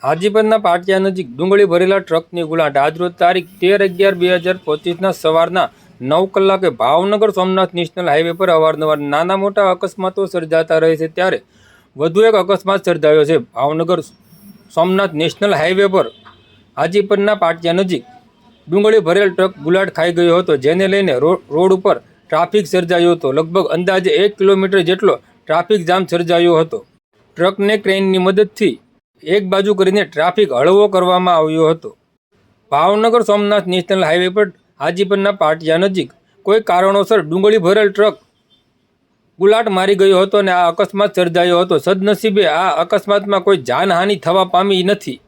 હાજીપરના પાટિયા નજીક ડુંગળી ભરેલા ટ્રકની ગુલાટ આજરોજ તારીખ 13/11/2025 સવારના 9 કલાકે ભાવનગર સોમનાથ નેશનલ હાઈવે પર અવારનવાર નાના મોટા અકસ્માતો સર્જાતા રહે છે, ત્યારે વધુ એક અકસ્માત સર્જાયો છે। ભાવનગર સોમનાથ નેશનલ હાઈવે પર હાજીપરના પાટિયા નજીક ડુંગળી ભરેલ ટ્રક ગુલાટ ખાઈ ગયો હતો, જેને લઈને રોડ ઉપર ટ્રાફિક સર્જાયો હતો। લગભગ અંદાજે 1 કિલોમીટર જેટલો ટ્રાફિક જામ સર્જાયો હતો। ટ્રકને ક્રેનની મદદથી એક બાજુ કરીને ટ્રાફિક હળવો કરવામાં આવ્યો હતો। ભાવનગર સોમનાથ નેશનલ હાઈવે પર હાજીપરના પાટિયા નજીક કોઈ કારણોસર ડુંગળી ભરેલ ટ્રક ગુલાટ મારી ગયો હતો અને આ અકસ્માત સર્જાયો હતો। સદનસીબે આ અકસ્માતમાં કોઈ જાનહાનિ થવા પામી નથી।